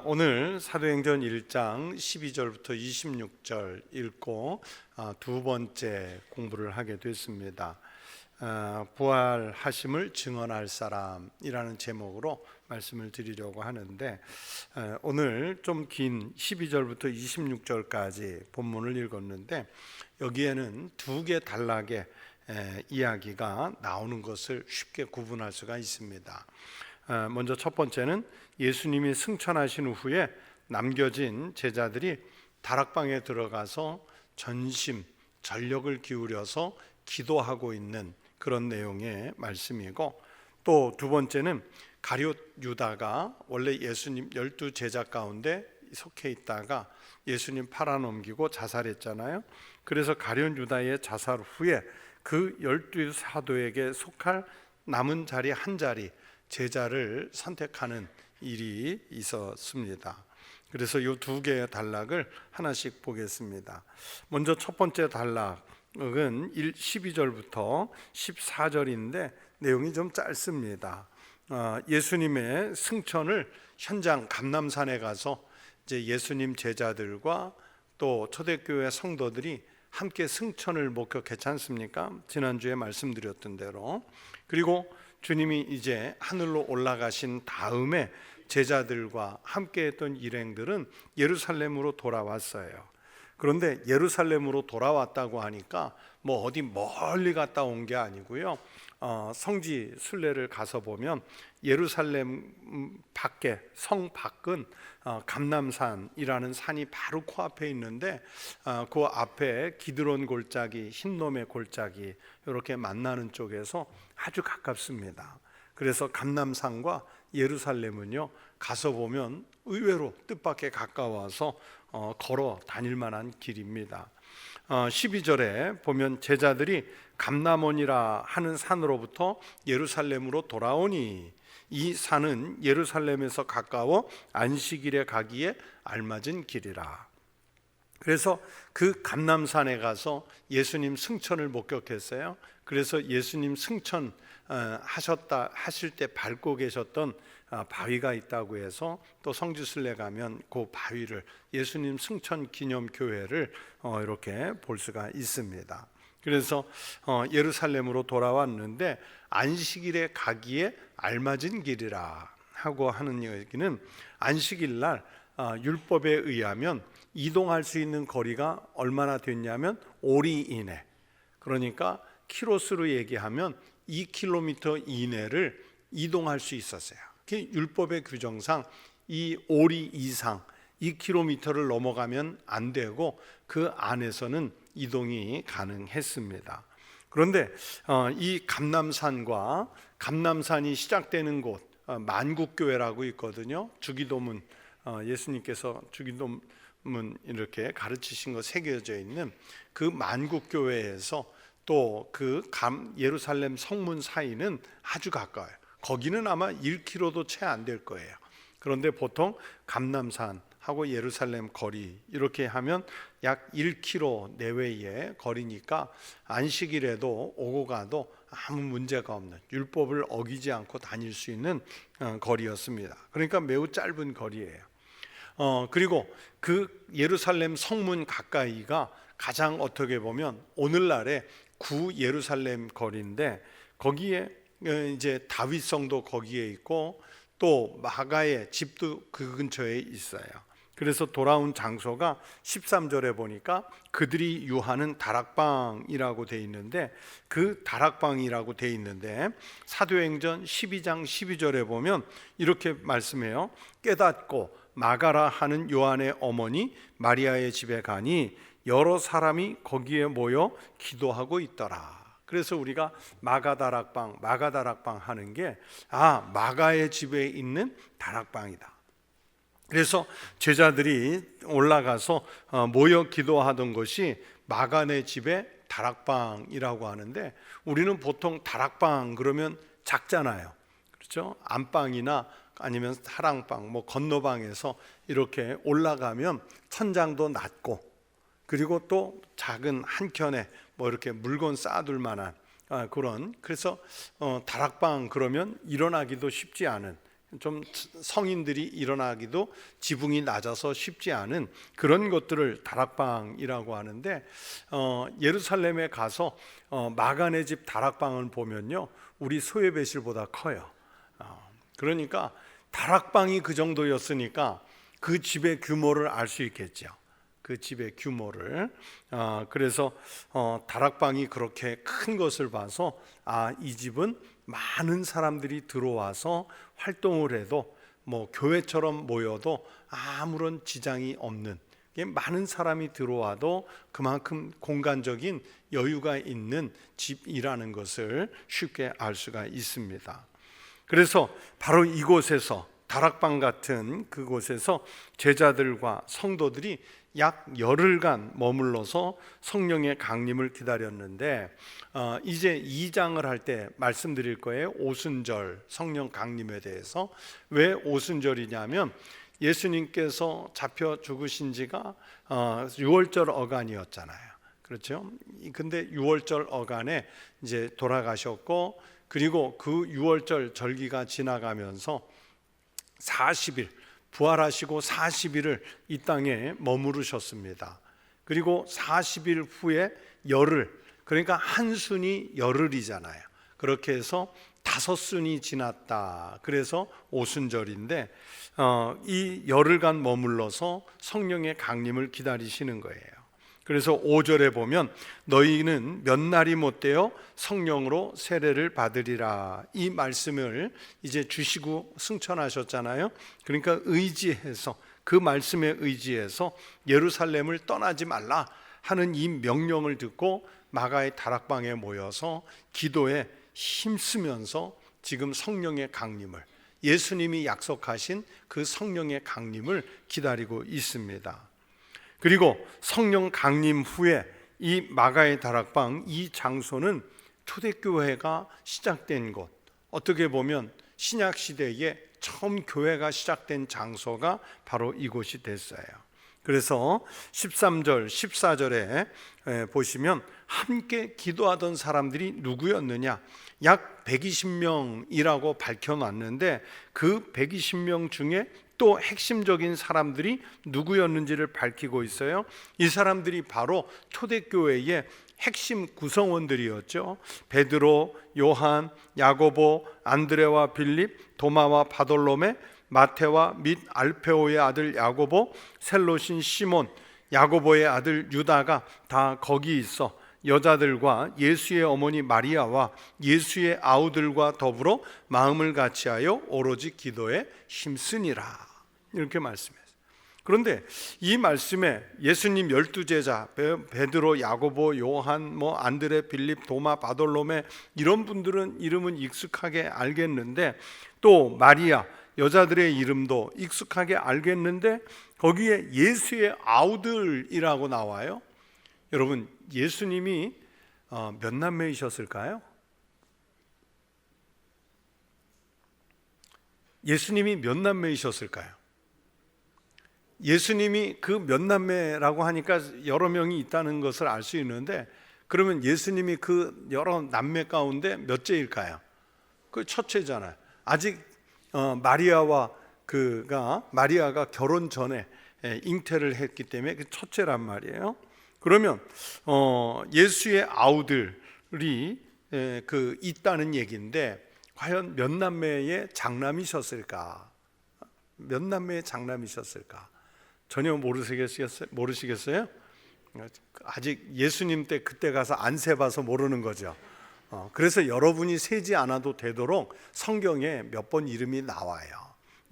오늘 사도행전 1장 12절부터 26절 읽고 두 번째 공부를 하게 됐습니다. 부활하심을 증언할 사람이라는 제목으로 말씀을 드리려고 하는데, 오늘 좀 긴 12절부터 26절까지 본문을 읽었는데, 여기에는 두 개 단락의 이야기가 나오는 것을 쉽게 구분할 수가 있습니다. 먼저 첫 번째는 예수님이 승천하신 후에 남겨진 제자들이 다락방에 들어가서 전심 전력을 기울여서 기도하고 있는 그런 내용의 말씀이고, 또 두 번째는 가룟 유다가 원래 예수님 12 제자 가운데 속해 있다가 예수님 팔아넘기고 자살했잖아요. 그래서 가룟 유다의 자살 후에 그 12 사도에게 속할 남은 자리 한 자리 제자를 선택하는 일이 있었습니다. 그래서 이 두 개의 단락을 하나씩 보겠습니다. 먼저 첫 번째 단락은 12절부터 14절인데 내용이 좀 짧습니다. 예수님의 승천을 현장 감람산에 가서 이제 예수님 제자들과 또 초대교회 성도들이 함께 승천을 목격했지 않습니까? 지난주에 말씀드렸던 대로. 그리고 주님이 이제 하늘로 올라가신 다음에 제자들과 함께 했던 일행들은 예루살렘으로 돌아왔어요. 그런데 예루살렘으로 돌아왔다고 하니까 뭐 어디 멀리 갔다 온 게 아니고요, 성지 순례를 가서 보면 예루살렘 밖에, 성 밖은 감람산이라는 산이 바로 코앞에 있는데, 그 앞에 기드론 골짜기, 흰놈의 골짜기 이렇게 만나는 쪽에서 아주 가깝습니다. 그래서 감람산과 예루살렘은요, 가서 보면 의외로 뜻밖의 가까워서 걸어 다닐 만한 길입니다. 12절에 보면 제자들이 감람원이라 하는 산으로부터 예루살렘으로 돌아오니 이 산은 예루살렘에서 가까워 안식일에 가기에 알맞은 길이라. 그래서 그 감람산에 가서 예수님 승천을 목격했어요. 그래서 예수님 승천 하실 때 밟고 계셨던 바위가 있다고 해서 또 성지순례 가면 그 바위를, 예수님 승천 기념 교회를 이렇게 볼 수가 있습니다. 그래서 예루살렘으로 돌아왔는데 안식일에 가기에 알맞은 길이라 하고 하는 얘기는, 안식일 날 율법에 의하면 이동할 수 있는 거리가 얼마나 됐냐면 오리 이내, 그러니까 키로수로 얘기하면 2km 이내를 이동할 수 있었어요. 율법의 규정상 이 오리 이상 2km를 넘어가면 안 되고 그 안에서는 이동이 가능했습니다. 그런데 이 감람산과 감람산이 시작되는 곳, 만국교회라고 있거든요. 주기도문, 예수님께서 주기도문 이렇게 가르치신 거 새겨져 있는 그 만국교회에서 또 그 예루살렘 성문 사이는 아주 가까워요. 거기는 아마 1km도 채 안 될 거예요. 그런데 보통 감람산하고 예루살렘 거리 이렇게 하면 약 1km 내외의 거리니까 안식일에도 오고 가도 아무 문제가 없는, 율법을 어기지 않고 다닐 수 있는 거리였습니다. 그러니까 매우 짧은 거리예요. 그리고 그 예루살렘 성문 가까이가 가장 어떻게 보면 오늘날의 구 예루살렘 거리인데, 거기에 이제 다윗성도 거기에 있고 또 마가의 집도 그 근처에 있어요. 그래서 돌아온 장소가 13절에 보니까 그들이 유하는 다락방이라고 돼 있는데, 그 다락방이라고 돼 있는데 사도행전 12장 12절에 보면 이렇게 말씀해요. 깨닫고 마가라 하는 요한의 어머니 마리아의 집에 가니 여러 사람이 거기에 모여 기도하고 있더라. 그래서 우리가 마가다락방 하는 게 마가의 집에 있는 다락방이다. 그래서 제자들이 올라가서 모여 기도하던 것이 마가네 집의 다락방이라고 하는데, 우리는 보통 다락방 그러면 작잖아요. 그렇죠? 안방이나 아니면 사랑방, 뭐 건너방에서 이렇게 올라가면 천장도 낮고, 그리고 또 작은 한 켠에 뭐 이렇게 물건 쌓아둘 만한 그런, 그래서 다락방 그러면 일어나기도 쉽지 않은 좀 성인들이 일어나기도 지붕이 낮아서 쉽지 않은 그런 것들을 다락방이라고 하는데, 예루살렘에 가서 마가네 집 다락방을 보면요, 우리 소예배실보다 커요. 그러니까 다락방이 그 정도였으니까 그 집의 규모를 알 수 있겠죠. 그 집의 규모를. 그래서 다락방이 그렇게 큰 것을 봐서 이 집은 많은 사람들이 들어와서 활동을 해도 뭐 교회처럼 모여도 아무런 지장이 없는, 많은 사람이 들어와도 그만큼 공간적인 여유가 있는 집이라는 것을 쉽게 알 수가 있습니다. 그래서 바로 이곳에서, 다락방 같은 그곳에서 제자들과 성도들이 약 열흘간 머물러서 성령의 강림을 기다렸는데, 이제 2장을 할 때 말씀드릴 거예요. 오순절 성령 강림에 대해서. 왜 오순절이냐면 예수님께서 잡혀 죽으신 지가 6월절 어간이었잖아요. 그렇죠? 근데 6월절 어간에 이제 돌아가셨고, 그리고 그 6월절 절기가 지나가면서 40일, 부활하시고 40일을 이 땅에 머무르셨습니다. 그리고 40일 후에 열흘, 그러니까 한 순이 열흘이잖아요. 그렇게 해서 5순이 지났다. 그래서 오순절인데, 이 열흘간 머물러서 성령의 강림을 기다리시는 거예요. 그래서 5절에 보면 너희는 몇 날이 못되어 성령으로 세례를 받으리라, 이 말씀을 이제 주시고 승천하셨잖아요. 그러니까 의지해서, 그 말씀에 의지해서 예루살렘을 떠나지 말라 하는 이 명령을 듣고 마가의 다락방에 모여서 기도에 힘쓰면서 지금 성령의 강림을, 예수님이 약속하신 그 성령의 강림을 기다리고 있습니다. 그리고 성령 강림 후에 이 마가의 다락방, 이 장소는 초대교회가 시작된 곳, 어떻게 보면 신약 시대에 처음 교회가 시작된 장소가 바로 이곳이 됐어요. 그래서 13절, 14절에 보시면 함께 기도하던 사람들이 누구였느냐? 약 120명이라고 밝혀놨는데 그 120명 중에 또 핵심적인 사람들이 누구였는지를 밝히고 있어요. 이 사람들이 바로 초대교회의 핵심 구성원들이었죠. 베드로, 요한, 야고보, 안드레와 빌립, 도마와 바돌로메, 마테와 및 알페오의 아들 야고보, 셀롯인 시몬, 야고보의 아들 유다가 다 거기 있어 여자들과 예수의 어머니 마리아와 예수의 아우들과 더불어 마음을 같이하여 오로지 기도에 힘쓰니라, 이렇게 말씀했어요. 그런데 이 말씀에 예수님 12제자 베드로, 야고보, 요한, 안드레, 빌립, 도마, 바돌로메, 이런 분들은 이름은 익숙하게 알겠는데, 또 마리아, 여자들의 이름도 익숙하게 알겠는데 거기에 예수의 아우들이라고 나와요. 여러분, 예수님이 몇 남매이셨을까요? 예수님이 몇 남매이셨을까요? 예수님이 그 몇 남매라고 하니까 여러 명이 있다는 것을 알 수 있는데, 그러면 예수님이 그 여러 남매 가운데 몇째일까요? 그 첫째잖아요. 아직 마리아가 결혼 전에 잉태를 했기 때문에 그 첫째란 말이에요. 그러면 예수의 아우들이 있다는 얘기인데, 과연 몇 남매의 장남이셨을까? 몇 남매의 장남이셨을까? 전혀 모르시겠어요? 아직 예수님 때 그때 가서 안 세봐서 모르는 거죠. 그래서 여러분이 세지 않아도 되도록 성경에 몇 번 이름이 나와요.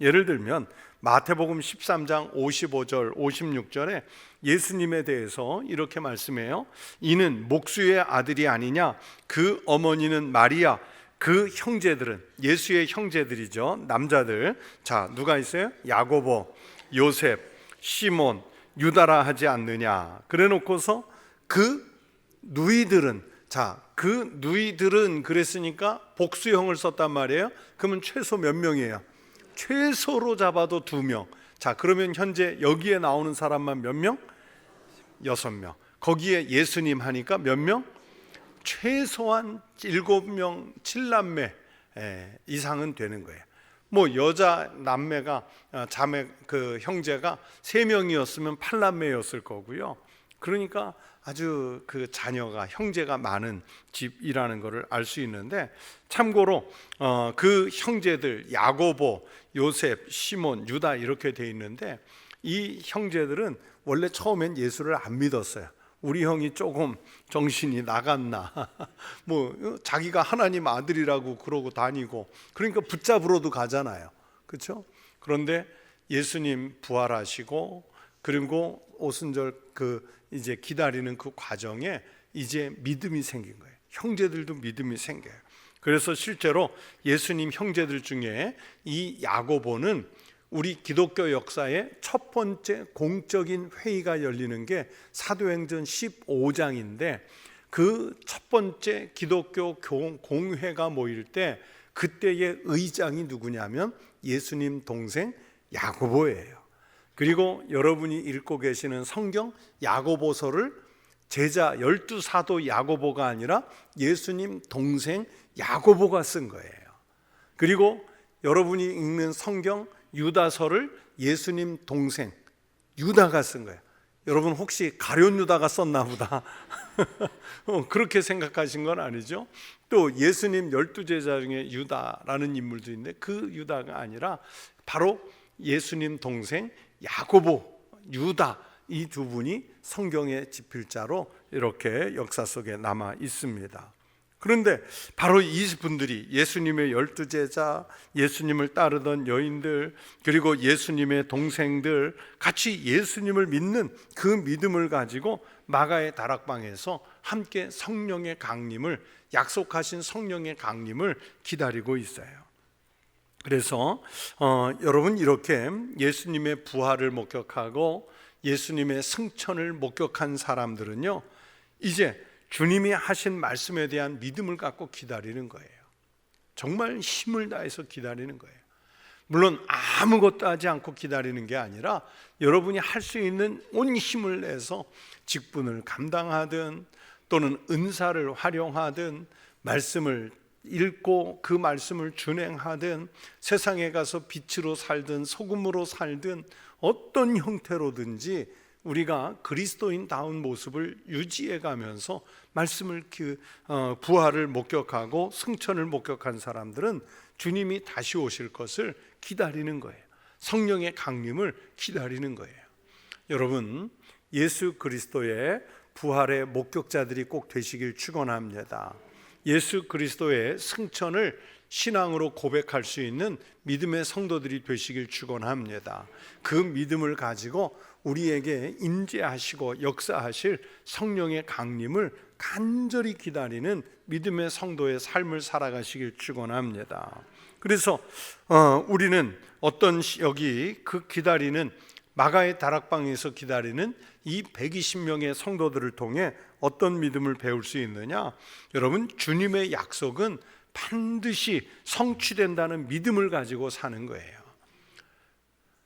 예를 들면 마태복음 13장 55절 56절에 예수님에 대해서 이렇게 말씀해요. 이는 목수의 아들이 아니냐? 그 어머니는 마리아, 그 형제들은, 예수의 형제들이죠, 남자들. 자, 누가 있어요? 야고보, 요셉, 시몬, 유다라 하지 않느냐? 그래 놓고서 그 누이들은, 그 누이들은 그랬으니까 복수형을 썼단 말이에요. 그러면 최소 몇 명이에요? 최소로 잡아도 2명. 자, 그러면 현재 여기에 나오는 사람만 몇 명? 6명. 거기에 예수님 하니까 몇 명? 최소한 7명, 7남매 이상은 되는 거예요. 뭐 여자 남매가 자매 그 형제가 3명이었으면 8남매였을 거고요. 그러니까 아주 그 자녀가 형제가 많은 집이라는 것을 알 수 있는데, 참고로 그 형제들 야고보, 요셉, 시몬, 유다 이렇게 돼 있는데, 이 형제들은 원래 처음엔 예수를 안 믿었어요. 우리 형이 조금 정신이 나갔나 뭐 자기가 하나님 아들이라고 그러고 다니고, 그러니까 붙잡으러도 가잖아요. 그렇죠? 그런데 예수님 부활하시고 그리고 오순절 이제 기다리는 그 과정에 이제 믿음이 생긴 거예요. 형제들도 믿음이 생겨요. 그래서 실제로 예수님 형제들 중에 이 야고보는 우리 기독교 역사의 첫 번째 공적인 회의가 열리는 게 사도행전 15장인데, 그 첫 번째 기독교 공회가 모일 때 그때의 의장이 누구냐면 예수님 동생 야고보예요. 그리고 여러분이 읽고 계시는 성경 야고보서를 제자 12사도 야고보가 아니라 예수님 동생 야고보가 쓴 거예요. 그리고 여러분이 읽는 성경 유다서를 예수님 동생 유다가 쓴 거예요. 여러분 혹시 가룟 유다가 썼나 보다 그렇게 생각하신 건 아니죠? 또 예수님 12제자 중에 유다라는 인물도 있는데 그 유다가 아니라 바로 예수님 동생 야고보, 유다, 이 두 분이 성경의 집필자로 이렇게 역사 속에 남아 있습니다. 그런데 바로 이 분들이 예수님의 12제자, 예수님을 따르던 여인들, 그리고 예수님의 동생들, 같이 예수님을 믿는 그 믿음을 가지고 마가의 다락방에서 함께 성령의 강림을, 약속하신 성령의 강림을 기다리고 있어요. 그래서 여러분, 이렇게 예수님의 부활을 목격하고 예수님의 승천을 목격한 사람들은요, 이제 주님이 하신 말씀에 대한 믿음을 갖고 기다리는 거예요. 정말 힘을 다해서 기다리는 거예요. 물론 아무것도 하지 않고 기다리는 게 아니라 여러분이 할 수 있는 온 힘을 내서 직분을 감당하든 또는 은사를 활용하든 말씀을 읽고 그 말씀을 준행하든 세상에 가서 빛으로 살든 소금으로 살든 어떤 형태로든지 우리가 그리스도인다운 모습을 유지해 가면서 말씀을 부활을 목격하고 승천을 목격한 사람들은 주님이 다시 오실 것을 기다리는 거예요. 성령의 강림을 기다리는 거예요. 여러분, 예수 그리스도의 부활의 목격자들이 꼭 되시길 축원합니다. 예수 그리스도의 승천을 신앙으로 고백할 수 있는 믿음의 성도들이 되시길 축원합니다. 그 믿음을 가지고 우리에게 임재하시고 역사하실 성령의 강림을 간절히 기다리는 믿음의 성도의 삶을 살아가시길 축원합니다. 그래서 우리는 여기 그 기다리는 마가의 다락방에서 기다리는 이 120명의 성도들을 통해 어떤 믿음을 배울 수 있느냐? 여러분, 주님의 약속은 반드시 성취된다는 믿음을 가지고 사는 거예요.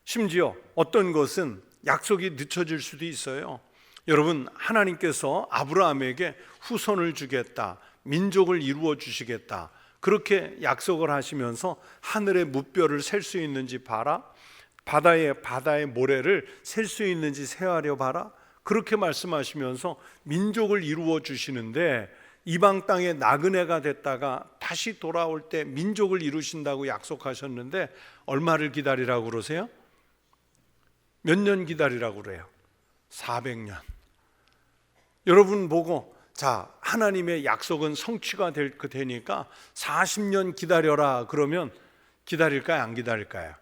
심지어 어떤 것은 약속이 늦춰질 수도 있어요. 여러분, 하나님께서 아브라함에게 후손을 주겠다, 민족을 이루어 주시겠다, 그렇게 약속을 하시면서 하늘의 무뼈를 셀 수 있는지 봐라, 바다의 모래를 셀 수 있는지 세하려 봐라, 그렇게 말씀하시면서 민족을 이루어 주시는데, 이방 땅에 나그네가 됐다가 다시 돌아올 때 민족을 이루신다고 약속하셨는데 얼마를 기다리라고 그러세요? 몇 년 기다리라고 그래요? 400년. 여러분 보고, 자, 하나님의 약속은 성취가 되니까 40년 기다려라 그러면 기다릴까요? 안 기다릴까요?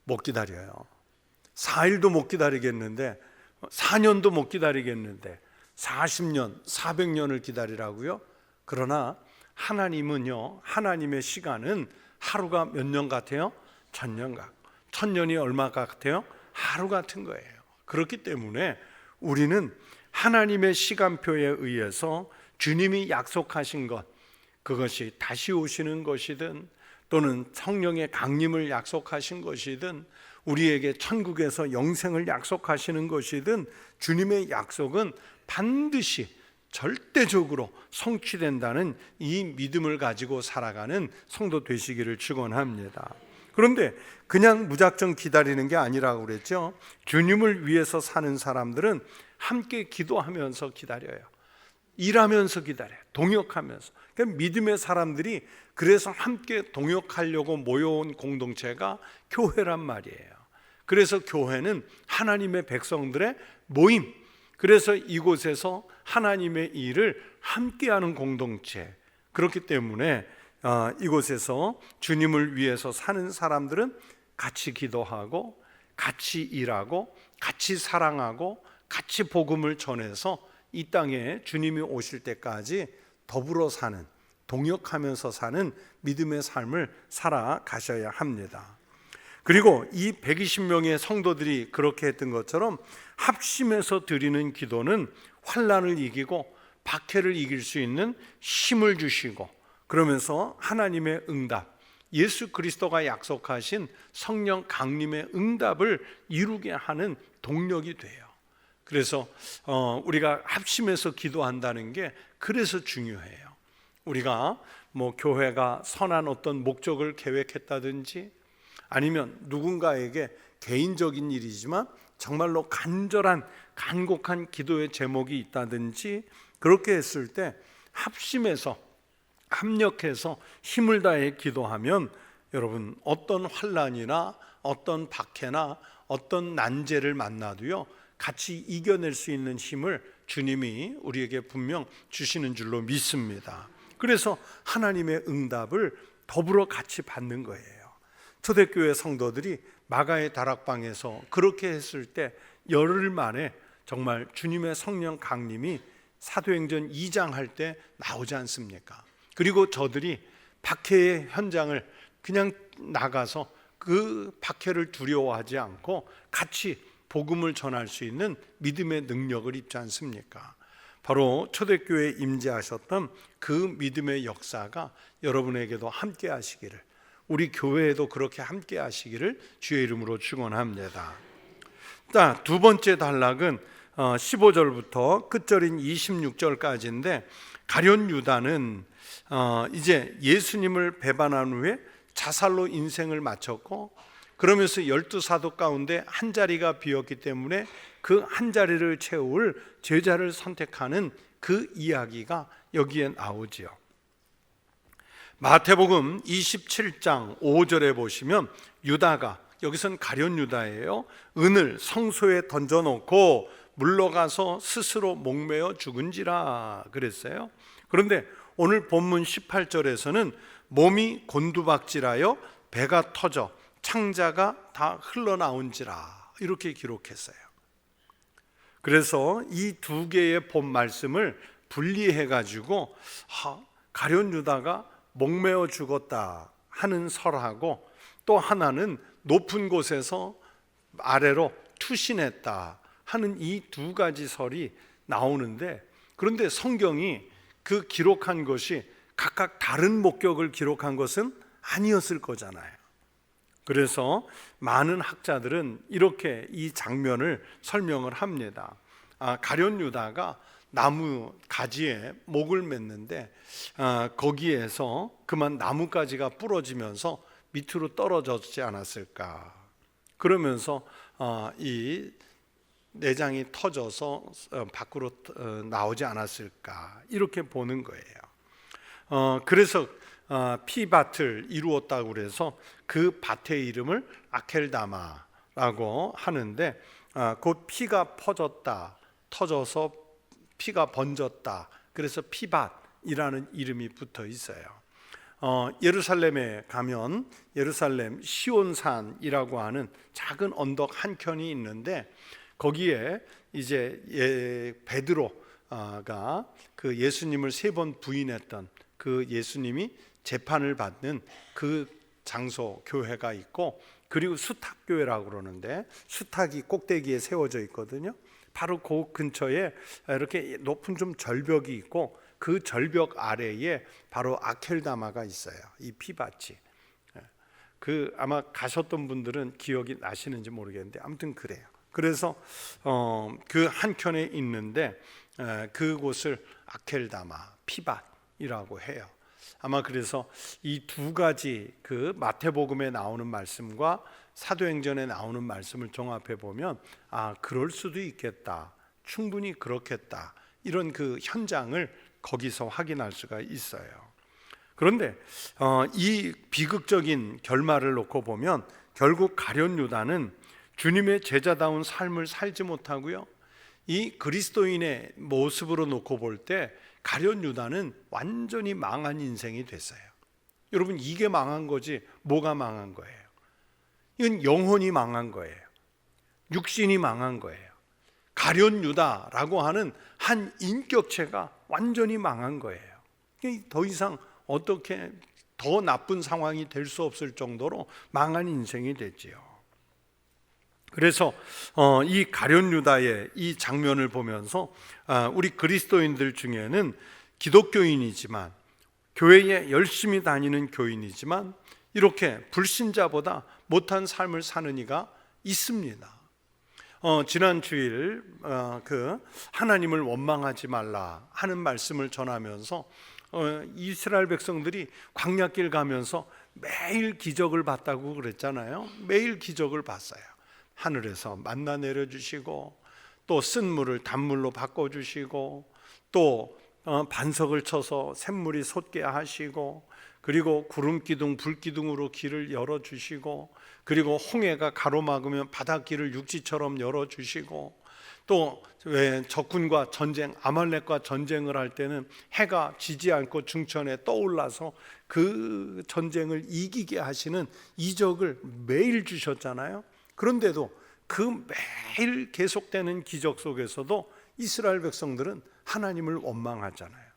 못 기다려요. 4일도 못 기다리겠는데, 4년도 못 기다리겠는데 40년, 400년을 기다리라고요? 그러나 하나님은요, 하나님의 시간은 하루가 몇 년 같아요? 1000년 같고, 1000년이 얼마 같아요? 하루 같은 거예요. 그렇기 때문에 우리는 하나님의 시간표에 의해서 주님이 약속하신 것, 그것이 다시 오시는 것이든 또는 성령의 강림을 약속하신 것이든 우리에게 천국에서 영생을 약속하시는 것이든 주님의 약속은 반드시 절대적으로 성취된다는 이 믿음을 가지고 살아가는 성도 되시기를 축원합니다. 그런데 그냥 무작정 기다리는 게 아니라고 그랬죠. 주님을 위해서 사는 사람들은 함께 기도하면서 기다려요. 일하면서 기다려요. 동역하면서. 그러니까 믿음의 사람들이 그래서 함께 동역하려고 모여온 공동체가 교회란 말이에요. 그래서 교회는 하나님의 백성들의 모임, 그래서 이곳에서 하나님의 일을 함께하는 공동체. 그렇기 때문에 이곳에서 주님을 위해서 사는 사람들은 같이 기도하고 같이 일하고 같이 사랑하고 같이 복음을 전해서 이 땅에 주님이 오실 때까지 더불어 사는, 동역하면서 사는 믿음의 삶을 살아가셔야 합니다. 그리고 이 120명의 성도들이 그렇게 했던 것처럼 합심해서 드리는 기도는 환난을 이기고 박해를 이길 수 있는 힘을 주시고, 그러면서 하나님의 응답, 예수 그리스도가 약속하신 성령 강림의 응답을 이루게 하는 동력이 돼요. 그래서 우리가 합심해서 기도한다는 게 그래서 중요해요. 우리가 교회가 선한 어떤 목적을 계획했다든지, 아니면 누군가에게 개인적인 일이지만 정말로 간절한 간곡한 기도의 제목이 있다든지, 그렇게 했을 때 합심해서 합력해서 힘을 다해 기도하면 여러분, 어떤 환난이나 어떤 박해나 어떤 난제를 만나도요 같이 이겨낼 수 있는 힘을 주님이 우리에게 분명 주시는 줄로 믿습니다. 그래서 하나님의 응답을 더불어 같이 받는 거예요. 초대교회 성도들이 마가의 다락방에서 그렇게 했을 때 열흘 만에 정말 주님의 성령 강림이 사도행전 2장 할 때 나오지 않습니까? 그리고 저들이 박해의 현장을 그냥 나가서 그 박해를 두려워하지 않고 같이 복음을 전할 수 있는 믿음의 능력을 입지 않습니까? 바로 초대교회에 임재하셨던 그 믿음의 역사가 여러분에게도 함께 하시기를, 우리 교회에도 그렇게 함께 하시기를 주의 이름으로 축원합니다. 자, 두 번째 단락은 15절부터 끝절인 26절까지인데, 가룟 유다는 이제 예수님을 배반한 후에 자살로 인생을 마쳤고, 그러면서 12사도 가운데 한 자리가 비었기 때문에 그 한 자리를 채울 제자를 선택하는 그 이야기가 여기에 나오지요. 마태복음 27장 5절에 보시면 유다가, 여기선 가룟 유다예요, 은을 성소에 던져놓고 물러가서 스스로 목매어 죽은지라 그랬어요. 그런데 오늘 본문 18절에서는 몸이 곤두박질하여 배가 터져 창자가 다 흘러나온지라 이렇게 기록했어요. 그래서 이 두 개의 본 말씀을 분리해 가지고 가룟 유다가 목매어 죽었다 하는 설하고, 또 하나는 높은 곳에서 아래로 투신했다 하는 이 두 가지 설이 나오는데, 그런데 성경이 그 기록한 것이 각각 다른 목격을 기록한 것은 아니었을 거잖아요. 그래서 많은 학자들은 이렇게 이 장면을 설명을 합니다. 가룟 유다가 나무 가지에 목을 맸는데 거기에서 그만 나뭇가지가 부러지면서 밑으로 떨어졌지 않았을까. 그러면서 이 내장이 터져서 밖으로 나오지 않았을까, 이렇게 보는 거예요. 그래서 피밭을 이루었다고 그래서 그 밭의 이름을 아켈다마라고 하는데, 곧 피가 퍼졌다, 터져서 피가 번졌다, 그래서 피밭이라는 이름이 붙어 있어요. 예루살렘에 가면 예루살렘 시온산이라고 하는 작은 언덕 한 켠이 있는데, 거기에 이제 베드로가 그 예수님을 3번 부인했던 그 예수님이 재판을 받는 그 장소 교회가 있고, 그리고 수탁교회라고 그러는데 수탁이 꼭대기에 세워져 있거든요. 바로 그 근처에 이렇게 높은 좀 절벽이 있고, 그 절벽 아래에 바로 아켈다마가 있어요. 이 피밭이. 그 아마 가셨던 분들은 기억이 나시는지 모르겠는데 아무튼 그래요. 그래서 그 한켠에 있는데 그곳을 아켈다마, 피밭이라고 해요. 아마 그래서 이 두 가지 그 마태복음에 나오는 말씀과 사도행전에 나오는 말씀을 종합해 보면 그럴 수도 있겠다, 충분히 그렇겠다, 이런 그 현장을 거기서 확인할 수가 있어요. 그런데 이 비극적인 결말을 놓고 보면 결국 가룟 유다는 주님의 제자다운 삶을 살지 못하고요, 이 그리스도인의 모습으로 놓고 볼 때 가룟 유다는 완전히 망한 인생이 됐어요. 여러분, 이게 망한 거지 뭐가 망한 거예요? 이건 영혼이 망한 거예요. 육신이 망한 거예요. 가룟 유다라고 하는 한 인격체가 완전히 망한 거예요. 더 이상 어떻게 더 나쁜 상황이 될 수 없을 정도로 망한 인생이 됐지요. 그래서 이 가룟 유다의 이 장면을 보면서 우리 그리스도인들 중에는 기독교인이지만, 교회에 열심히 다니는 교인이지만 이렇게 불신자보다 못한 삶을 사는 이가 있습니다. 지난 주일 그 하나님을 원망하지 말라 하는 말씀을 전하면서 이스라엘 백성들이 광야길 가면서 매일 기적을 봤다고 그랬잖아요. 매일 기적을 봤어요. 하늘에서 만나 내려주시고, 또 쓴 물을 단물로 바꿔주시고, 또 반석을 쳐서 샘물이 솟게 하시고, 그리고 구름기둥 불기둥으로 길을 열어주시고, 그리고 홍해가 가로막으면 바닷길을 육지처럼 열어주시고, 또 왜 적군과 전쟁, 아말렉과 전쟁을 할 때는 해가 지지 않고 중천에 떠올라서 그 전쟁을 이기게 하시는 이적을 매일 주셨잖아요. 그런데도 그 매일 계속되는 기적 속에서도 이스라엘 백성들은 하나님을 원망하잖아요.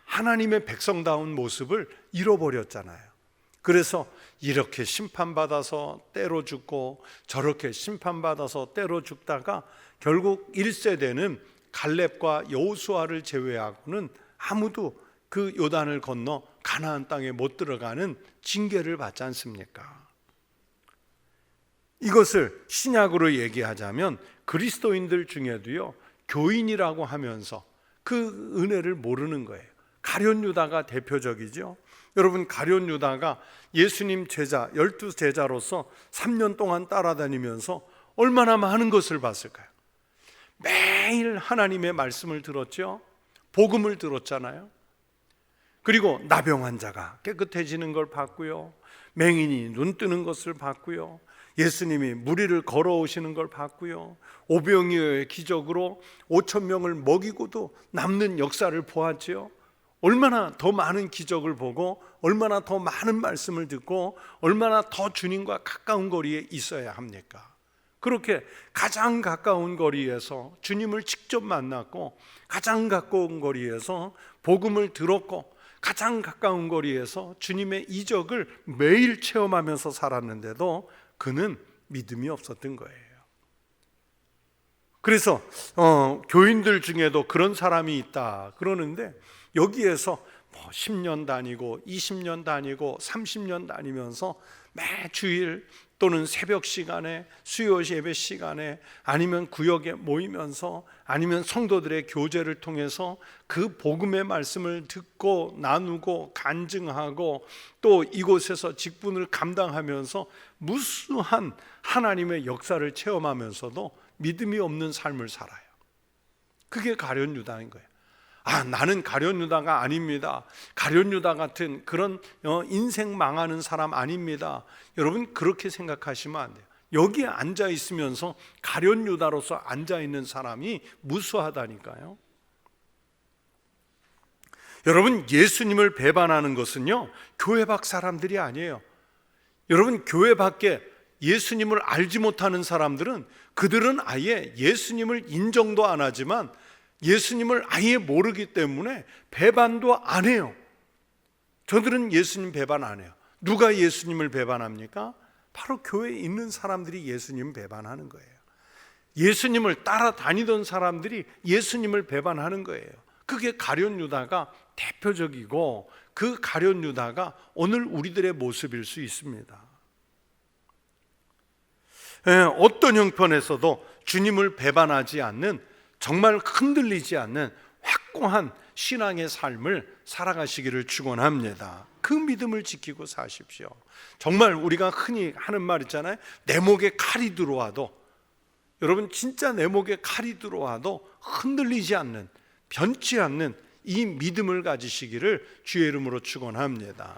하나님의 백성다운 모습을 잃어버렸잖아요. 그래서 이렇게 심판받아서 때로 죽고 저렇게 심판받아서 때로 죽다가 결국 1세대는 갈렙과 여호수아를 제외하고는 아무도 그 요단을 건너 가나안 땅에 못 들어가는 징계를 받지 않습니까? 이것을 신약으로 얘기하자면 그리스도인들 중에도요, 교인이라고 하면서 그 은혜를 모르는 거예요. 가룟 유다가 대표적이죠. 여러분, 가룟 유다가 예수님 제자 12제자로서 3년 동안 따라다니면서 얼마나 많은 것을 봤을까요? 매일 하나님의 말씀을 들었죠. 복음을 들었잖아요. 그리고 나병 환자가 깨끗해지는 걸 봤고요, 맹인이 눈 뜨는 것을 봤고요, 예수님이 무리를 걸어오시는 걸 봤고요, 오병이어의 기적으로 5천 명을 먹이고도 남는 역사를 보았지요. 얼마나 더 많은 기적을 보고, 얼마나 더 많은 말씀을 듣고, 얼마나 더 주님과 가까운 거리에 있어야 합니까? 그렇게 가장 가까운 거리에서 주님을 직접 만났고, 가장 가까운 거리에서 복음을 들었고, 가장 가까운 거리에서 주님의 이적을 매일 체험하면서 살았는데도 그는 믿음이 없었던 거예요. 그래서 교인들 중에도 그런 사람이 있다 그러는데, 여기에서 10년 다니고 20년 다니고 30년 다니면서 매 주일 또는 새벽 시간에, 수요 예배 시간에, 아니면 구역에 모이면서, 아니면 성도들의 교제를 통해서 그 복음의 말씀을 듣고 나누고 간증하고, 또 이곳에서 직분을 감당하면서 무수한 하나님의 역사를 체험하면서도 믿음이 없는 삶을 살아요. 그게 가룟 유다인 거예요. 나는 가룟 유다가 아닙니다. 가룟 유다 같은 그런 인생 망하는 사람 아닙니다. 여러분, 그렇게 생각하시면 안 돼요. 여기에 앉아 있으면서 가룟 유다로서 앉아 있는 사람이 무수하다니까요. 여러분, 예수님을 배반하는 것은요, 교회 밖 사람들이 아니에요. 여러분, 교회 밖에 예수님을 알지 못하는 사람들은, 그들은 아예 예수님을 인정도 안 하지만 예수님을 아예 모르기 때문에 배반도 안 해요. 저들은 예수님 배반 안 해요. 누가 예수님을 배반합니까? 바로 교회에 있는 사람들이 예수님 배반하는 거예요. 예수님을 따라다니던 사람들이 예수님을 배반하는 거예요. 그게 가룟 유다가 대표적이고, 그 가룟 유다가 오늘 우리들의 모습일 수 있습니다. 어떤 형편에서도 주님을 배반하지 않는, 정말 흔들리지 않는 확고한 신앙의 삶을 살아가시기를 축원합니다. 그 믿음을 지키고 사십시오. 정말 우리가 흔히 하는 말 있잖아요. 내 목에 칼이 들어와도, 여러분 진짜 내 목에 칼이 들어와도 흔들리지 않는, 변치 않는 이 믿음을 가지시기를 주의 이름으로 축원합니다.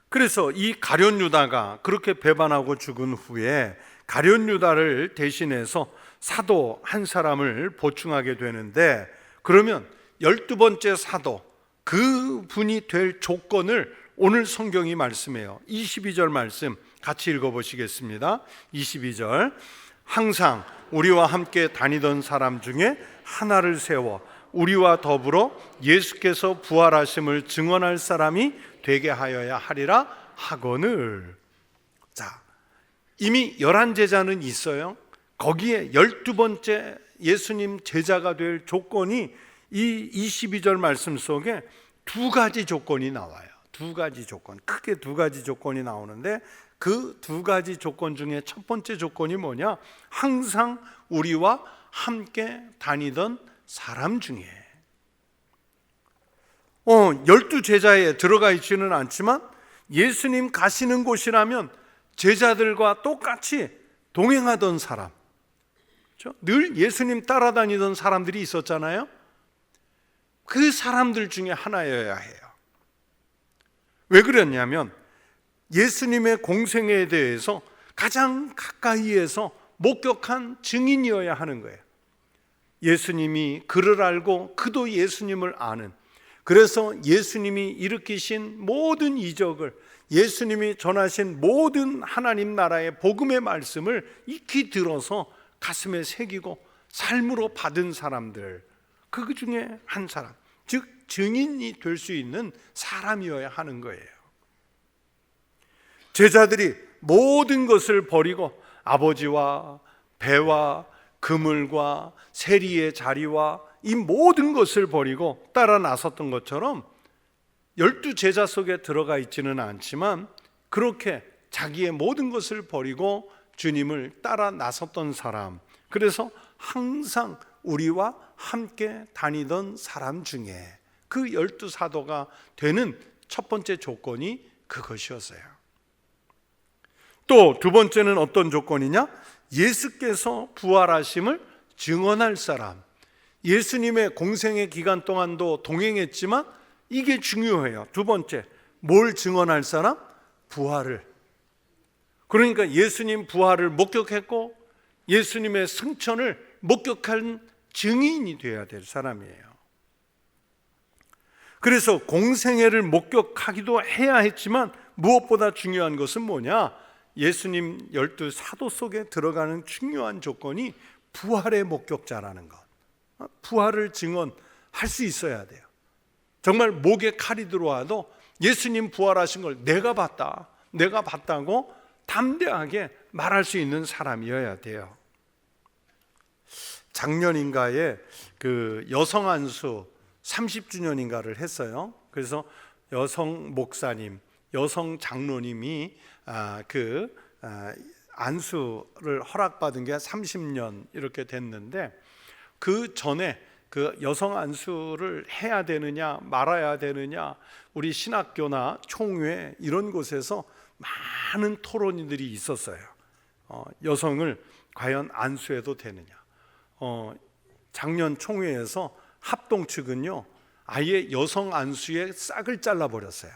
그래서 이 가룟 유다가 그렇게 배반하고 죽은 후에 가룟 유다를 대신해서 사도 한 사람을 보충하게 되는데, 그러면 12번째 사도, 그 분이 될 조건을 오늘 성경이 말씀해요. 22절 말씀 같이 읽어보시겠습니다. 22절, 항상 우리와 함께 다니던 사람 중에 하나를 세워 우리와 더불어 예수께서 부활하심을 증언할 사람이 되게 하여야 하리라 하거늘. 자, 이미 11제자는 있어요. 거기에 12번째 예수님 제자가 될 조건이 이 22절 말씀 속에 두 가지 조건이 나와요. 두 가지 조건, 크게 두 가지 조건이 나오는데, 그 두 가지 조건 중에 첫 번째 조건이 뭐냐? 항상 우리와 함께 다니던 사람 중에. 12제자에 들어가 있지는 않지만 예수님 가시는 곳이라면 제자들과 똑같이 동행하던 사람, 그렇죠? 늘 예수님 따라다니던 사람들이 있었잖아요. 그 사람들 중에 하나여야 해요. 왜 그랬냐면 예수님의 공생애에 대해서 가장 가까이에서 목격한 증인이어야 하는 거예요. 예수님이 그를 알고 그도 예수님을 아는, 그래서 예수님이 일으키신 모든 이적을, 예수님이 전하신 모든 하나님 나라의 복음의 말씀을 익히 들어서 가슴에 새기고 삶으로 받은 사람들, 그 중에 한 사람, 즉 증인이 될 수 있는 사람이어야 하는 거예요. 제자들이 모든 것을 버리고 아버지와 배와 그물과 세리의 자리와 이 모든 것을 버리고 따라 나섰던 것처럼 12제자 속에 들어가 있지는 않지만 그렇게 자기의 모든 것을 버리고 주님을 따라 나섰던 사람, 그래서 항상 우리와 함께 다니던 사람 중에 그 12사도가 되는 첫 번째 조건이 그것이었어요. 또 두 번째는 어떤 조건이냐? 예수께서 부활하심을 증언할 사람. 예수님의 공생의 기간 동안도 동행했지만 이게 중요해요. 두 번째, 뭘 증언할 사람? 부활을. 그러니까 예수님 부활을 목격했고 예수님의 승천을 목격한 증인이 되어야 될 사람이에요. 그래서 공생애를 목격하기도 해야 했지만 무엇보다 중요한 것은 뭐냐? 예수님 12사도 속에 들어가는 중요한 조건이 부활의 목격자라는 것. 부활을 증언할 수 있어야 돼요. 정말 목에 칼이 들어와도 예수님 부활하신 걸 내가 봤다, 내가 봤다고 담대하게 말할 수 있는 사람이어야 돼요. 작년인가에 그 여성 안수 30주년인가를 했어요. 그래서 여성 목사님, 여성 장로님이 안수를 허락받은 게 30년 이렇게 됐는데, 그 전에 그 여성 안수를 해야 되느냐 말아야 되느냐, 우리 신학교나 총회 이런 곳에서 많은 토론들이 있었어요. 여성을 과연 안수해도 되느냐. 작년 총회에서 합동 측은요, 아예 여성 안수의 싹을 잘라버렸어요.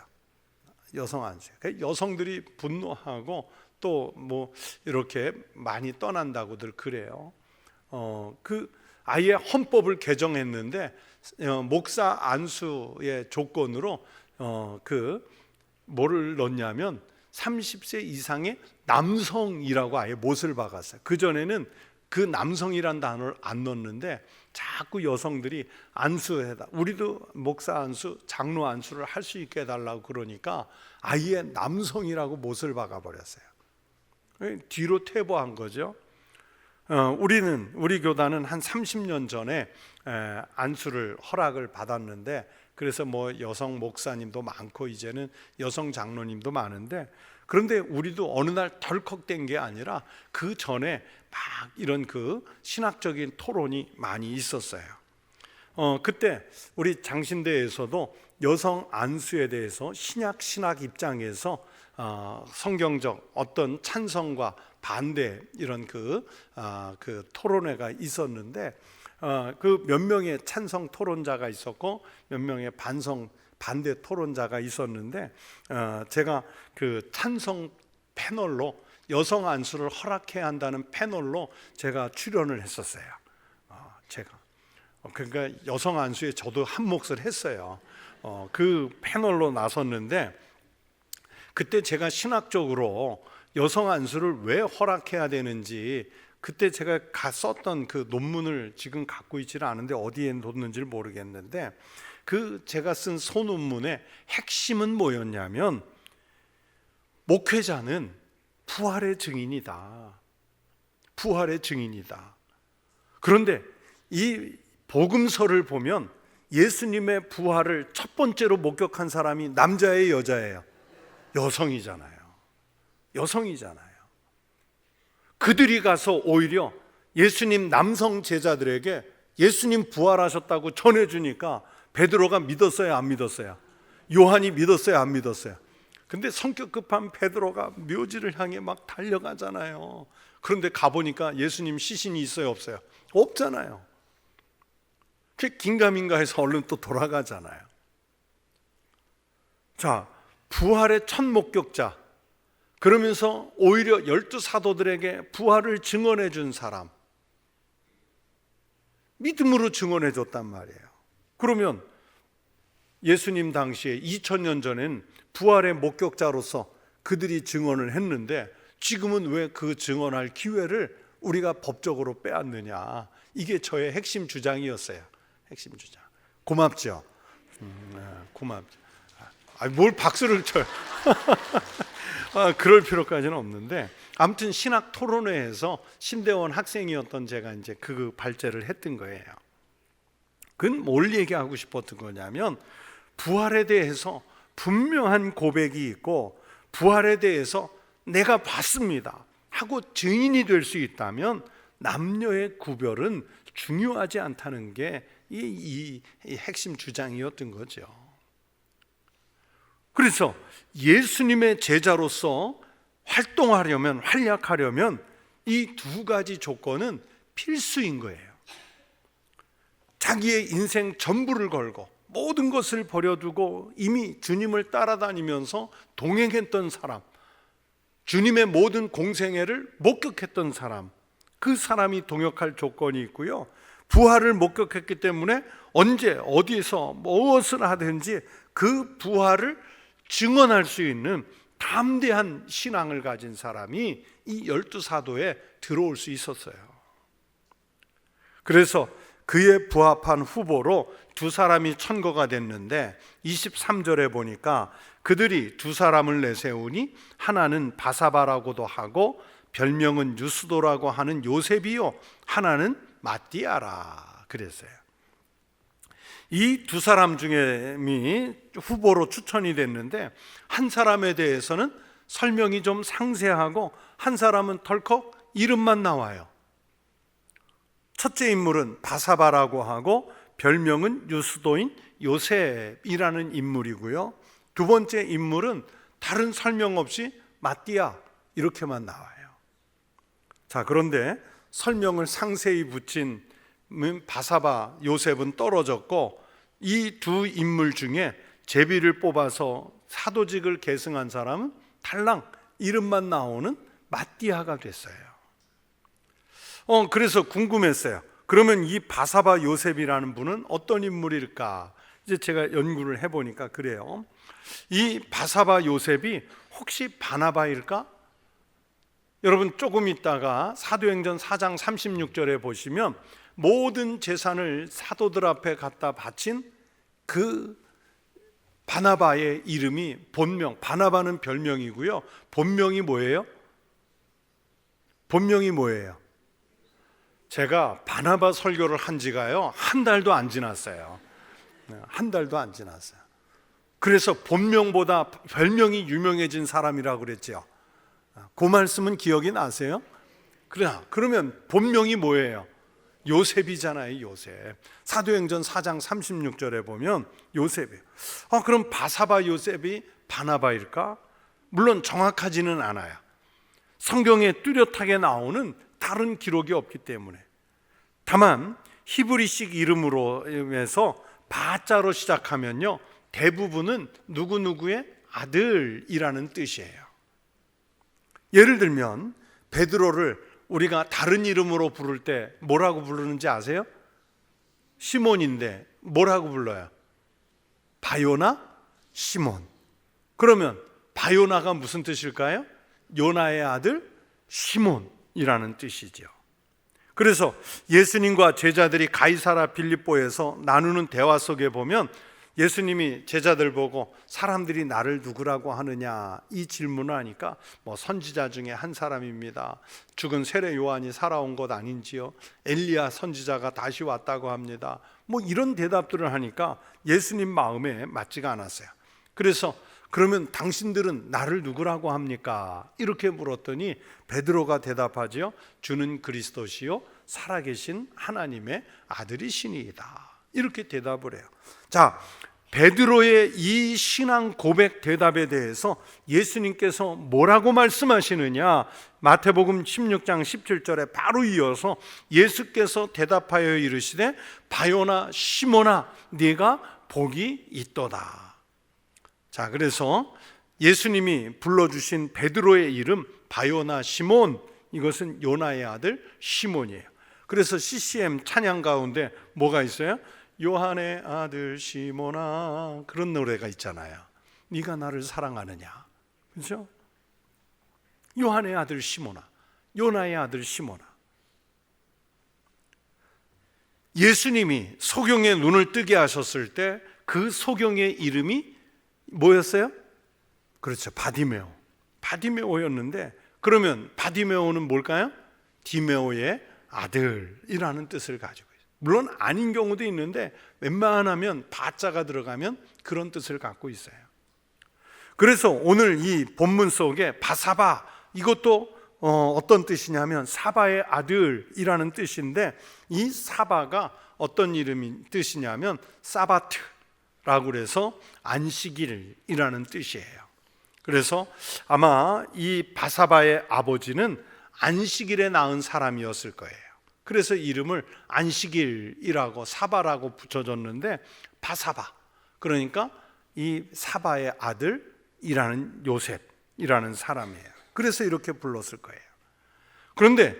여성 안수. 여성들이 분노하고 또 뭐 이렇게 많이 떠난다고들 그래요. 아예 헌법을 개정했는데 목사 안수의 조건으로 뭐를 넣냐면 30세 이상의 남성이라고 아예 못을 박았어요. 그전에는 그 남성이란 단어를 안 넣었는데 자꾸 여성들이 안수해다, 우리도 목사 안수, 장로 안수를 할 수 있게 해달라고 그러니까 아예 남성이라고 못을 박아버렸어요. 뒤로 퇴보한 거죠. 우리 교단은 한 30년 전에 안수를 허락을 받았는데, 그래서 뭐 여성 목사님도 많고 이제는 여성 장로님도 많은데, 그런데 우리도 어느 날 덜컥된 게 아니라 그 전에 막 이런 그 신학적인 토론이 많이 있었어요. 그때 우리 장신대에서도 여성 안수에 대해서 신약 입장에서 성경적 어떤 찬성과 반대 이런 그 토론회가 있었는데 그 몇 명의 찬성 토론자가 있었고 몇 명의 반대 토론자가 있었는데 제가 그 찬성 패널로 여성 안수를 허락해야 한다는 패널로 제가 출연을 했었어요. 그러니까 여성 안수에 저도 한 몫을 했어요. 그 패널로 나섰는데 그때 제가 신학적으로 여성 안수를 왜 허락해야 되는지 그때 제가 썼던 그 논문을 지금 갖고 있지는 않은데 어디에 뒀는지를 모르겠는데 그 제가 쓴 소논문의 핵심은 뭐였냐면 목회자는 부활의 증인이다. 부활의 증인이다. 그런데 이 복음서를 보면 예수님의 부활을 첫 번째로 목격한 사람이 남자예요, 여자예요? 여성이잖아요. 여성이잖아요. 그들이 가서 오히려 예수님 남성 제자들에게 예수님 부활하셨다고 전해주니까 베드로가 믿었어요, 안 믿었어요? 요한이 믿었어요, 안 믿었어요? 근데 성격 급한 베드로가 묘지를 향해 막 달려가잖아요. 그런데 가보니까 예수님 시신이 있어요, 없어요? 없잖아요. 긴가민가 해서 얼른 또 돌아가잖아요. 자, 부활의 첫 목격자, 그러면서 오히려 12사도들에게 부활을 증언해 준 사람, 믿음으로 증언해 줬단 말이에요. 그러면 예수님 당시에 2000년 전엔 부활의 목격자로서 그들이 증언을 했는데 지금은 왜 그 증언할 기회를 우리가 법적으로 빼앗느냐. 이게 저의 핵심 주장이었어요. 핵심 주장. 고맙죠? 고맙죠. 뭘 박수를 쳐요. 그럴 필요까지는 없는데 아무튼 신학 토론회에서 신대원 학생이었던 제가 이제 그 발제를 했던 거예요. 그건 뭘 얘기하고 싶었던 거냐면 부활에 대해서 분명한 고백이 있고 부활에 대해서 내가 봤습니다 하고 증인이 될 수 있다면 남녀의 구별은 중요하지 않다는 게 이 핵심 주장이었던 거죠. 그래서 예수님의 제자로서 활동하려면, 활약하려면 이 두 가지 조건은 필수인 거예요. 자기의 인생 전부를 걸고 모든 것을 버려두고 이미 주님을 따라다니면서 동행했던 사람, 주님의 모든 공생애를 목격했던 사람, 그 사람이 동역할 조건이 있고요. 부활을 목격했기 때문에 언제 어디서 무엇을 하든지 그 부활을 증언할 수 있는 담대한 신앙을 가진 사람이 이 12사도에 들어올 수 있었어요. 그래서 그에 부합한 후보로 두 사람이 천거가 됐는데 23절에 보니까 그들이 두 사람을 내세우니 하나는 바사바라고도 하고 별명은 유스도라고 하는 요셉이요 하나는 마띠아라 그랬어요. 이 두 사람 중에 후보로 추천이 됐는데 한 사람에 대해서는 설명이 좀 상세하고 한 사람은 덜컥 이름만 나와요. 첫째 인물은 바사바라고 하고 별명은 유스도인 요셉이라는 인물이고요. 두 번째 인물은 다른 설명 없이 마띠아 이렇게만 나와요. 자, 그런데 설명을 상세히 붙인 바사바 요셉은 떨어졌고 이 두 인물 중에 제비를 뽑아서 사도직을 계승한 사람은 달랑 이름만 나오는 마띠아가 됐어요. 그래서 궁금했어요. 그러면 이 바사바 요셉이라는 분은 어떤 인물일까? 이제 제가 연구를 해보니까 그래요. 이 바사바 요셉이 혹시 바나바일까? 여러분 조금 있다가 사도행전 4장 36절에 보시면 모든 재산을 사도들 앞에 갖다 바친 그 바나바의 이름이 본명, 바나바는 별명이고요. 본명이 뭐예요? 본명이 뭐예요? 제가 바나바 설교를 한 지가요 한 달도 안 지났어요. 한 달도 안 지났어요. 그래서 본명보다 별명이 유명해진 사람이라고 그랬죠. 그 말씀은 기억이 나세요? 그러면 본명이 뭐예요? 요셉이잖아요. 요셉. 사도행전 4장 36절에 보면 요셉이에요. 그럼 바사바 요셉이 바나바일까? 물론 정확하지는 않아요. 성경에 뚜렷하게 나오는 다른 기록이 없기 때문에. 다만 히브리식 이름으로 해서 바자로 시작하면요, 대부분은 누구누구의 아들이라는 뜻이에요. 예를 들면 베드로를 우리가 다른 이름으로 부를 때 뭐라고 부르는지 아세요? 시몬인데 뭐라고 불러요? 바요나 시몬. 그러면 바요나가 무슨 뜻일까요? 요나의 아들 시몬이라는 뜻이죠. 그래서 예수님과 제자들이 가이사라 빌립보에서 나누는 대화 속에 보면 예수님이 제자들 보고 사람들이 나를 누구라고 하느냐 이 질문을 하니까 선지자 중에 한 사람입니다. 죽은 세례 요한이 살아온 것 아닌지요? 엘리야 선지자가 다시 왔다고 합니다. 이런 대답들을 하니까 예수님 마음에 맞지가 않았어요. 그래서 그러면 당신들은 나를 누구라고 합니까? 이렇게 물었더니 베드로가 대답하지요. 주는 그리스도시요 살아계신 하나님의 아들이시니이다. 이렇게 대답을 해요. 자, 베드로의 이 신앙 고백 대답에 대해서 예수님께서 뭐라고 말씀하시느냐? 마태복음 16장 17절에 바로 이어서 예수께서 대답하여 이르시되 바요나 시몬아 네가 복이 있도다. 자, 그래서 예수님이 불러주신 베드로의 이름 바요나 시몬, 이것은 요나의 아들 시몬이에요. 그래서 CCM 찬양 가운데 뭐가 있어요? 요한의 아들 시몬아, 그런 노래가 있잖아요. 네가 나를 사랑하느냐, 그렇죠? 요한의 아들 시몬아, 요나의 아들 시몬아. 예수님이 소경의 눈을 뜨게 하셨을 때 그 소경의 이름이 뭐였어요? 그렇죠, 바디메오. 바디메오였는데, 그러면 바디메오는 뭘까요? 디메오의 아들이라는 뜻을 가지고 있어요. 물론 아닌 경우도 있는데 웬만하면 바자가 들어가면 그런 뜻을 갖고 있어요. 그래서 오늘 이 본문 속에 바사바, 이것도 어떤 뜻이냐면 사바의 아들이라는 뜻인데, 이 사바가 어떤 뜻이냐면 사바트라고 그래서 안식일이라는 뜻이에요. 그래서 아마 이 바사바의 아버지는 안식일에 낳은 사람이었을 거예요. 그래서 이름을 안식일이라고 사바라고 붙여줬는데 바사바, 그러니까 이 사바의 아들이라는 요셉이라는 사람이에요. 그래서 이렇게 불렀을 거예요. 그런데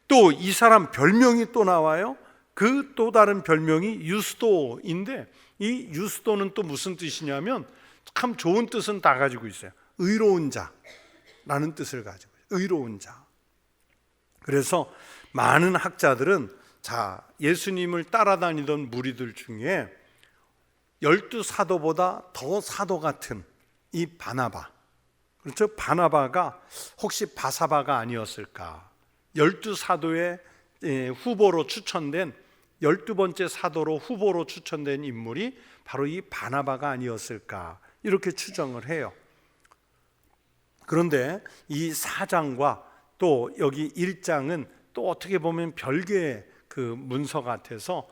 또 이 사람 별명이 또 나와요. 그 또 다른 별명이 유스도인데, 이 유스도는 또 무슨 뜻이냐면 참 좋은 뜻은 다 가지고 있어요. 의로운 자라는 뜻을 가지고 있어요. 의로운 자. 그래서 많은 학자들은 예수님을 따라다니던 무리들 중에 12사도보다 더 사도 같은 이 바나바, 그렇죠? 바나바가 혹시 바사바가 아니었을까? 12사도의 후보로 추천된 12번째 사도로 후보로 추천된 인물이 바로 이 바나바가 아니었을까? 이렇게 추정을 해요. 그런데 이 4장과 또 여기 1장은 또 어떻게 보면 별개의 그 문서 같아서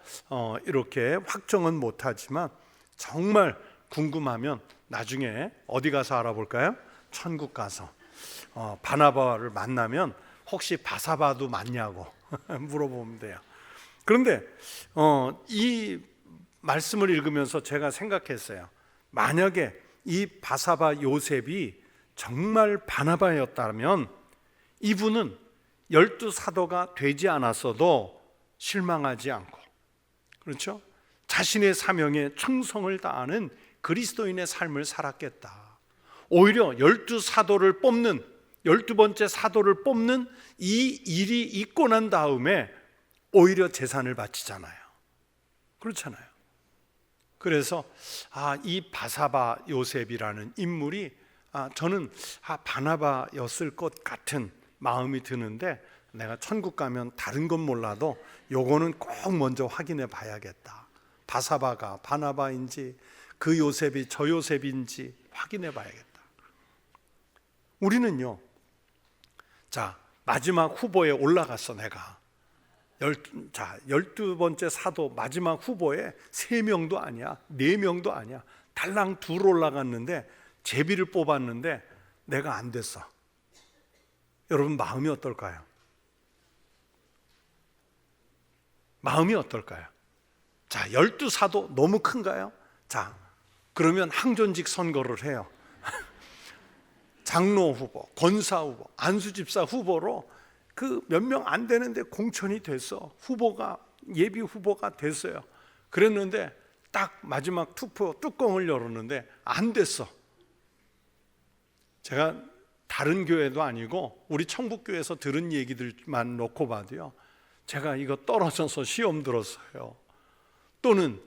이렇게 확정은 못하지만, 정말 궁금하면 나중에 어디 가서 알아볼까요? 천국 가서 바나바를 만나면 혹시 바사바도 맞냐고 물어보면 돼요. 그런데 이 말씀을 읽으면서 제가 생각했어요. 만약에 이 바사바 요셉이 정말 바나바였다면 이분은 12사도가 되지 않았어도 실망하지 않고, 그렇죠? 자신의 사명에 충성을 다하는 그리스도인의 삶을 살았겠다. 오히려 12사도를 뽑는, 12번째 사도를 뽑는 이 일이 있고 난 다음에 오히려 재산을 바치잖아요. 그렇잖아요. 그래서 이 바사바 요셉이라는 인물이 저는 바나바였을 것 같은 마음이 드는데, 내가 천국 가면 다른 건 몰라도 요거는 꼭 먼저 확인해 봐야겠다. 바사바가 바나바인지 그 요셉이 저 요셉인지 확인해 봐야겠다. 우리는요, 마지막 후보에 올라갔어. 내가 자, 12번째 사도 마지막 후보에 3명도 아니야, 4명도 아니야. 달랑 둘 올라갔는데 제비를 뽑았는데 내가 안 됐어. 여러분 마음이 어떨까요? 마음이 어떨까요? 자, 12사도 너무 큰가요? 자, 그러면 항존직 선거를 해요. 장로 후보, 권사 후보, 안수집사 후보로 그 몇 명 안 되는데 공천이 됐어. 후보가, 예비 후보가 됐어요. 그랬는데 딱 마지막 투표 뚜껑을 열었는데 안 됐어. 제가 다른 교회도 아니고 우리 청북교회에서 들은 얘기들만 놓고 봐도요, 제가 이거 떨어져서 시험 들었어요. 또는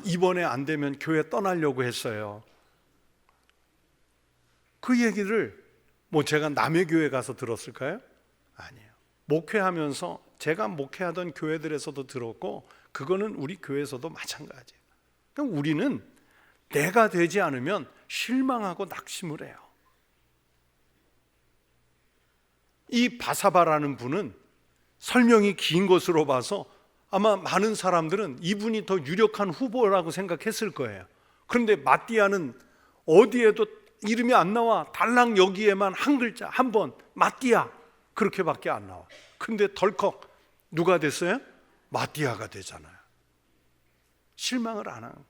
이번에 안 되면 교회 떠나려고 했어요. 그 얘기를 제가 남의 교회 가서 들었을까요? 아니에요. 목회하면서 제가 목회하던 교회들에서도 들었고, 그거는 우리 교회에서도 마찬가지예요. 그럼 우리는 내가 되지 않으면 실망하고 낙심을 해요. 이 바사바라는 분은 설명이 긴 것으로 봐서 아마 많은 사람들은 이분이 더 유력한 후보라고 생각했을 거예요. 그런데 마띠아는 어디에도 이름이 안 나와. 달랑 여기에만 한 글자, 한 번, 마띠아, 그렇게밖에 안 나와. 근데 덜컥 누가 됐어요? 마띠아가 되잖아요. 실망을 안 하는 거예요.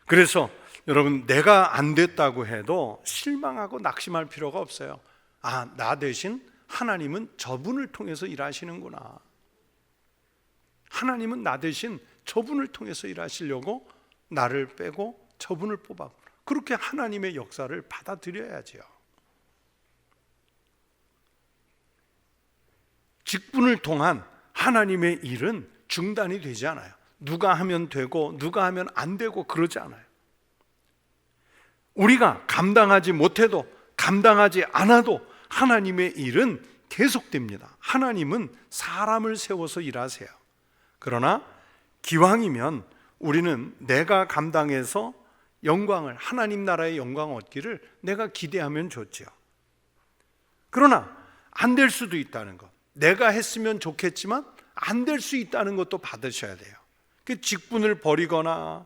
그래서 여러분, 내가 안 됐다고 해도 실망하고 낙심할 필요가 없어요. 나 대신 하나님은 저분을 통해서 일하시는구나. 하나님은 나 대신 저분을 통해서 일하시려고 나를 빼고 저분을 뽑아. 그렇게 하나님의 역사를 받아들여야지요. 직분을 통한 하나님의 일은 중단이 되지 않아요. 누가 하면 되고 누가 하면 안 되고 그러지 않아요. 우리가 감당하지 못해도, 감당하지 않아도 하나님의 일은 계속됩니다. 하나님은 사람을 세워서 일하세요. 그러나 기왕이면 우리는 내가 감당해서 영광을, 하나님 나라의 영광 얻기를 내가 기대하면 좋죠. 그러나 안 될 수도 있다는 것, 내가 했으면 좋겠지만 안 될 수 있다는 것도 받으셔야 돼요. 그 직분을 버리거나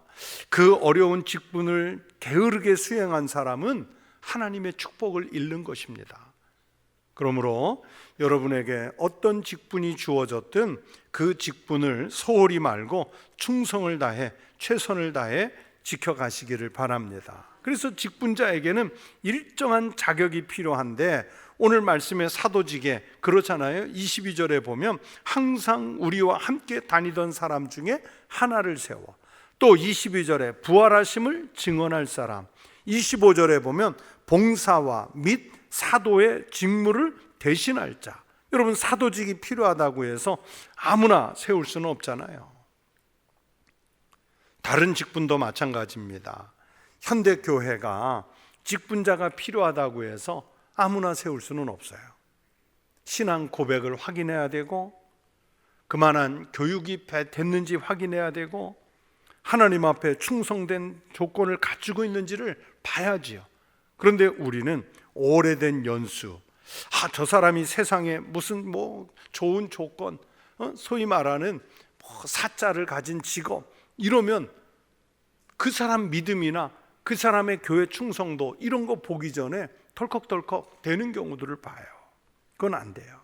그 어려운 직분을 게으르게 수행한 사람은 하나님의 축복을 잃는 것입니다. 그러므로 여러분에게 어떤 직분이 주어졌든 그 직분을 소홀히 말고 충성을 다해, 최선을 다해 지켜가시기를 바랍니다. 그래서 직분자에게는 일정한 자격이 필요한데, 오늘 말씀의 사도직에 그렇잖아요. 22절에 보면 항상 우리와 함께 다니던 사람 중에 하나를 세워, 또 22절에 부활하심을 증언할 사람, 25절에 보면 봉사와 및 사도의 직무를 대신할 자. 여러분, 사도직이 필요하다고 해서 아무나 세울 수는 없잖아요. 다른 직분도 마찬가지입니다. 현대교회가 직분자가 필요하다고 해서 아무나 세울 수는 없어요. 신앙 고백을 확인해야 되고, 그만한 교육이 됐는지 확인해야 되고, 하나님 앞에 충성된 조건을 갖추고 있는지를 봐야지요. 그런데 우리는 오래된 연수, 저 사람이 세상에 무슨 좋은 조건, 소위 말하는 사자를 가진 직업, 이러면 그 사람 믿음이나 그 사람의 교회 충성도, 이런 거 보기 전에 덜컥덜컥 되는 경우들을 봐요. 그건 안 돼요.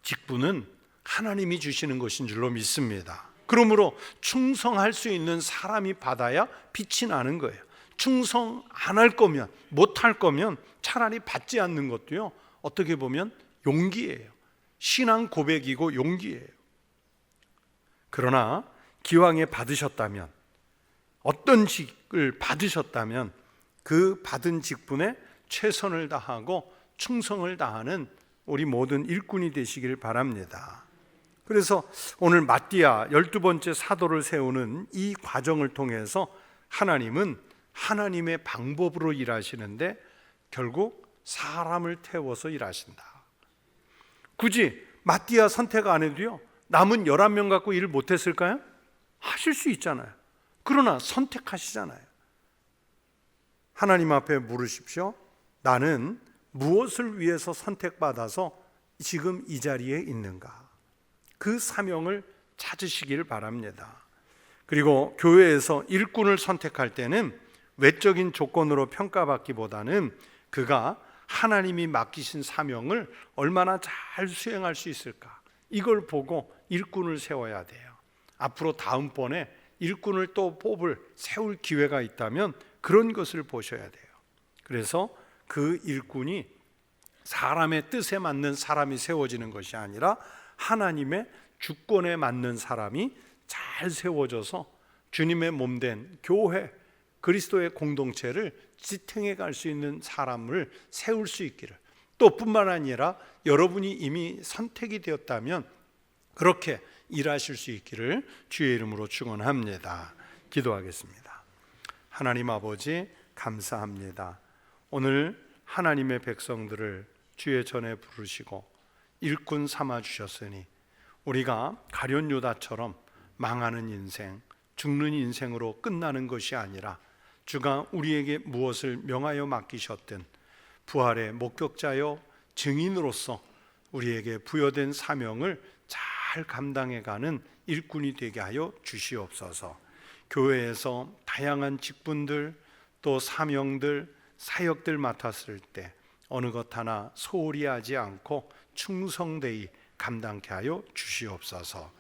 직분은 하나님이 주시는 것인 줄로 믿습니다. 그러므로 충성할 수 있는 사람이 받아야 빛이 나는 거예요. 충성 안 할 거면, 못 할 거면 차라리 받지 않는 것도요, 어떻게 보면 용기예요. 신앙 고백이고 용기예요. 그러나 기왕에 받으셨다면, 어떤 직을 받으셨다면 그 받은 직분에 최선을 다하고 충성을 다하는 우리 모든 일꾼이 되시길 바랍니다. 그래서 오늘 마띠아 12번째 사도를 세우는 이 과정을 통해서 하나님은 하나님의 방법으로 일하시는데 결국 사람을 태워서 일하신다. 굳이 마띠아 선택 안 해도요, 남은 11명 갖고 일을 못했을까요? 하실 수 있잖아요. 그러나 선택하시잖아요. 하나님 앞에 물으십시오. 나는 무엇을 위해서 선택받아서 지금 이 자리에 있는가? 그 사명을 찾으시길 바랍니다. 그리고 교회에서 일꾼을 선택할 때는 외적인 조건으로 평가받기보다는 그가 하나님이 맡기신 사명을 얼마나 잘 수행할 수 있을까, 이걸 보고 일꾼을 세워야 돼요. 앞으로 다음번에 일꾼을 또 세울 기회가 있다면 그런 것을 보셔야 돼요. 그래서 그 일꾼이 사람의 뜻에 맞는 사람이 세워지는 것이 아니라 하나님의 주권에 맞는 사람이 잘 세워져서 주님의 몸된 교회, 그리스도의 공동체를 지탱해 갈 수 있는 사람을 세울 수 있기를, 또 뿐만 아니라 여러분이 이미 선택이 되었다면 그렇게 일하실 수 있기를 주의 이름으로 축원합니다. 기도하겠습니다. 하나님 아버지, 감사합니다. 오늘 하나님의 백성들을 주의 전에 부르시고 일꾼 삼아 주셨으니 우리가 가룟 유다처럼 망하는 인생, 죽는 인생으로 끝나는 것이 아니라 주가 우리에게 무엇을 명하여 맡기셨든 부활의 목격자여 증인으로서 우리에게 부여된 사명을 잘 감당해가는 일꾼이 되게 하여 주시옵소서. 교회에서 다양한 직분들, 또 사명들, 사역들 맡았을 때 어느 것 하나 소홀히 하지 않고 충성되이 감당케 하여 주시옵소서.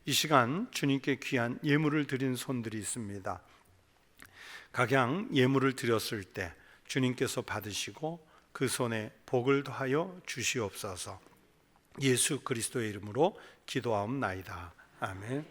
이 시간 주님께 귀한 예물을 드린 손들이 있습니다. 각양 예물을 드렸을 때 주님께서 받으시고 그 손에 복을 더하여 주시옵소서. 예수 그리스도의 이름으로 기도하옵나이다. 아멘.